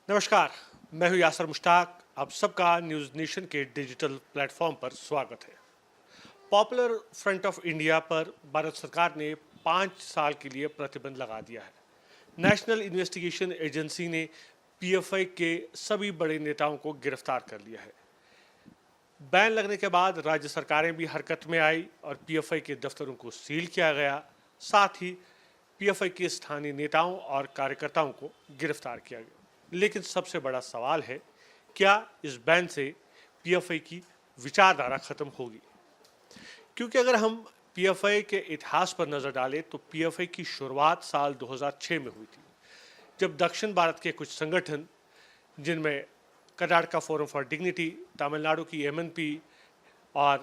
नमस्कार। मैं हूं यासर मुश्ताक। आप सबका न्यूज़ नेशन के डिजिटल प्लेटफॉर्म पर स्वागत है। पॉपुलर फ्रंट ऑफ इंडिया पर भारत सरकार ने 5 साल के लिए प्रतिबंध लगा दिया है। नेशनल इन्वेस्टिगेशन एजेंसी ने पीएफआई के सभी बड़े नेताओं को गिरफ्तार कर लिया है। बैन लगने के बाद राज्य सरकारें भी हरकत में आई और पीएफआई के दफ्तरों को सील किया गया। साथ ही पीएफआई के स्थानीय नेताओं और कार्यकर्ताओं को गिरफ्तार किया गया। लेकिन सबसे बड़ा सवाल है, क्या इस बैन से पीएफआई की विचारधारा खत्म होगी? क्योंकि अगर हम पीएफआई के इतिहास पर नजर डालें तो पीएफआई की शुरुआत साल 2006 में हुई थी, जब दक्षिण भारत के कुछ संगठन, जिनमें Karnataka forum for dignity, Tamil Nadu की एमएनपी और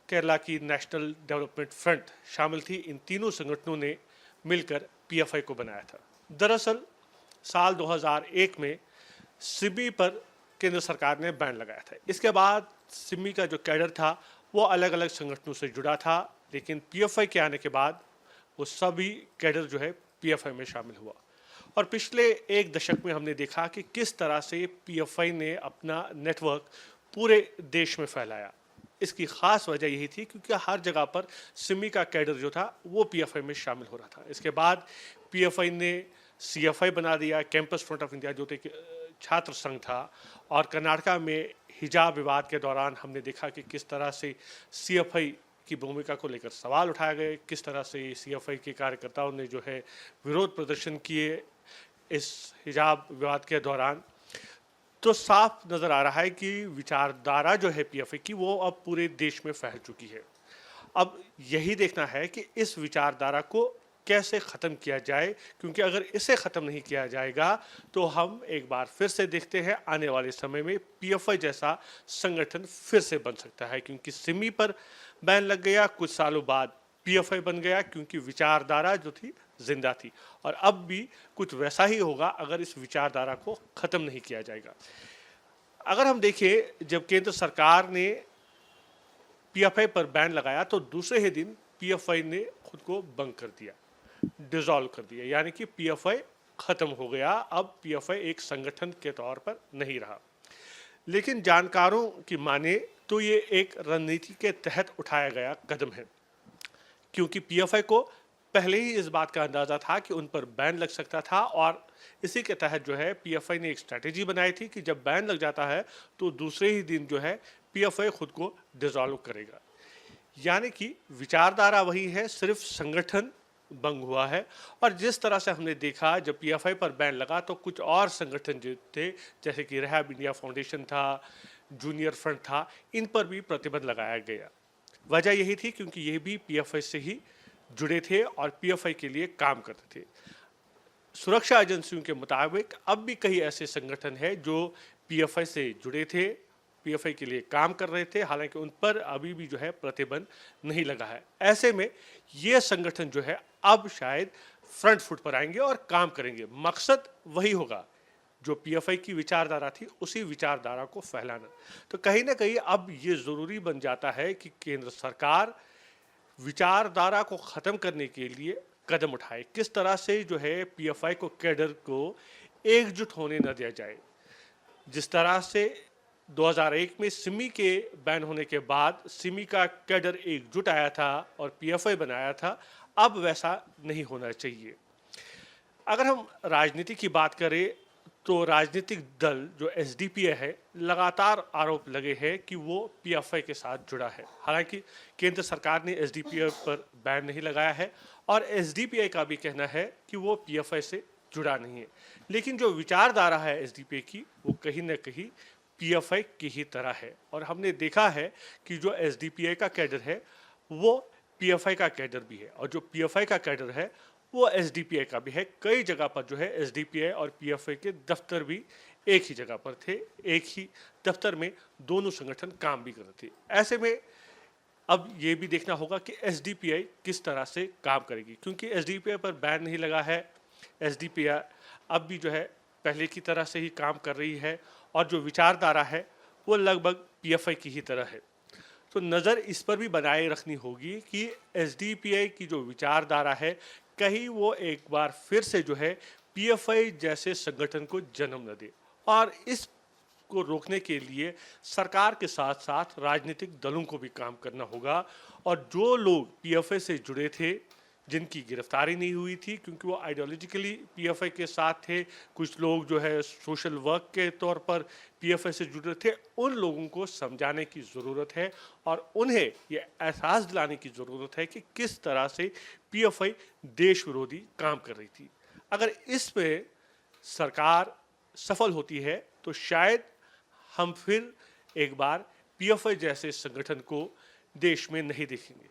केरला की नेशनल डेवलपमेंट फ्रंट शामिल थी, इन तीनों संगठनों ने मिलकर पीएफआई को बनाया था। दरअसल साल 2001 में सिमी पर केंद्र सरकार ने बैन लगाया था। इसके बाद सिमी का जो कैडर था वो अलग अलग संगठनों से जुड़ा था, लेकिन पीएफआई के आने के बाद वो सभी कैडर जो है पीएफआई में शामिल हुआ। और पिछले एक दशक में हमने देखा कि किस तरह से पीएफआई ने अपना नेटवर्क पूरे देश में फैलाया। इसकी खास वजह यही थी क्योंकि हर जगह पर सिमी का कैडर जो था वो पीएफआई में शामिल हो रहा था। इसके बाद पीएफआई ने सीएफआई बना दिया, कैंपस फ्रंट ऑफ इंडिया, जो एक छात्र संघ था। और कर्नाटका में हिजाब विवाद के दौरान हमने देखा कि किस तरह से सीएफआई की भूमिका को लेकर सवाल उठाए गए, किस तरह से सीएफआई के कार्यकर्ताओं ने जो है विरोध प्रदर्शन किए इस हिजाब विवाद के दौरान। तो साफ नज़र आ रहा है कि विचारधारा जो है पीएफआई की वो अब पूरे देश में फैल चुकी है। अब यही देखना है कि इस विचारधारा को कैसे ख़त्म किया जाए, क्योंकि अगर इसे ख़त्म नहीं किया जाएगा तो हम एक बार फिर से देखते हैं आने वाले समय में पीएफआई जैसा संगठन फिर से बन सकता है। क्योंकि सिमी पर बैन लग गया, कुछ सालों बाद पीएफआई बन गया क्योंकि विचारधारा जो थी जिंदा थी, और अब भी कुछ वैसा ही होगा अगर इस विचारधारा को ख़त्म नहीं किया जाएगा। अगर हम देखें, जब केंद्र सरकार ने पीएफआई पर बैन लगाया तो दूसरे ही दिन पीएफआई ने खुद को बंद कर दिया, डिसॉल्व कर दिया, यानी कि पीएफआई खत्म हो गया। अब पीएफआई एक संगठन के तौर पर नहीं रहा। लेकिन जानकारों की माने तो ये एक रणनीति के तहत उठाया गया कदम है, क्योंकि पीएफआई को पहले ही इस बात का अंदाजा था कि उन पर बैन लग सकता था। और इसी के तहत जो है पीएफआई ने एक स्ट्रैटेजी बनाई थी कि जब बैन लग जाता है तो दूसरे ही दिन जो है पीएफआई खुद को डिसॉल्व करेगा। यानी कि विचारधारा वही है, सिर्फ संगठन भंग हुआ है। और जिस तरह से हमने देखा, जब पीएफआई पर बैन लगा तो कुछ और संगठन जो थे, जैसे कि रहब इंडिया फाउंडेशन था, जूनियर फ्रंट था, इन पर भी प्रतिबंध लगाया गया। वजह यही थी क्योंकि ये भी पीएफआई से ही जुड़े थे और पीएफआई के लिए काम करते थे। सुरक्षा एजेंसियों के मुताबिक अब भी कई ऐसे संगठन हैं जो पीएफआई से जुड़े थे, पीएफआई के लिए काम कर रहे थे, हालांकि उन पर अभी भी जो है प्रतिबंध नहीं लगा है। ऐसे में ये संगठन जो है अब शायद फ्रंट फुट पर आएंगे और काम करेंगे। मकसद वही होगा, जो पीएफआई की विचारधारा थी उसी विचारधारा को फैलाना। तो कहीं ना कहीं अब ये ज़रूरी बन जाता है कि केंद्र सरकार विचारधारा को ख़त्म करने के लिए कदम उठाए। किस तरह से जो है पीएफआई को, कैडर को एकजुट होने न दिया जाए। जिस तरह से 2001 में सिमी के बैन होने के बाद सिमी का कैडर एकजुट आया था और पीएफआई बनाया था, अब वैसा नहीं होना चाहिए। अगर हम राजनीति की बात करें तो राजनीतिक दल जो एसडीपीआई है, लगातार आरोप लगे हैं कि वो पीएफआई के साथ जुड़ा है। हालांकि केंद्र सरकार ने एसडीपीआई पर बैन नहीं लगाया है और एसडीपीआई का भी कहना है कि वो पीएफआई से जुड़ा नहीं है। लेकिन जो विचारधारा है एसडीपीआई की, वो कहीं ना कहीं पीएफआई की ही तरह है। और हमने देखा है कि जो एसडीपीआई का कैडर है वो पीएफआई का कैडर भी है, और जो पीएफआई का कैडर है वो एसडीपीआई का भी है। कई जगह पर जो है एसडीपीआई और पीएफआई के दफ्तर भी एक ही जगह पर थे, एक ही दफ्तर में दोनों संगठन काम भी कर रहे थे। ऐसे में अब ये भी देखना होगा कि एसडीपीआई किस तरह से काम करेगी, क्योंकि एसडीपीआई पर बैन नहीं लगा है। एसडीपीआई अब भी जो है पहले की तरह से ही काम कर रही है और जो विचारधारा है वो लगभग पीएफआई की ही तरह है। तो नज़र इस पर भी बनाए रखनी होगी कि एसडीपीआई की जो विचारधारा है, कहीं वो एक बार फिर से जो है पीएफआई जैसे संगठन को जन्म न दे। और इस को रोकने के लिए सरकार के साथ साथ राजनीतिक दलों को भी काम करना होगा। और जो लोग पीएफआई से जुड़े थे, जिनकी गिरफ्तारी नहीं हुई थी क्योंकि वो आइडियोलॉजिकली पीएफआई के साथ थे, कुछ लोग जो है सोशल वर्क के तौर पर पीएफआई से जुड़े थे, उन लोगों को समझाने की ज़रूरत है और उन्हें ये एहसास दिलाने की ज़रूरत है कि किस तरह से पीएफआई देश विरोधी काम कर रही थी। अगर इसमें सरकार सफल होती है तो शायद हम फिर एक बार पीएफआई जैसे संगठन को देश में नहीं देखेंगे।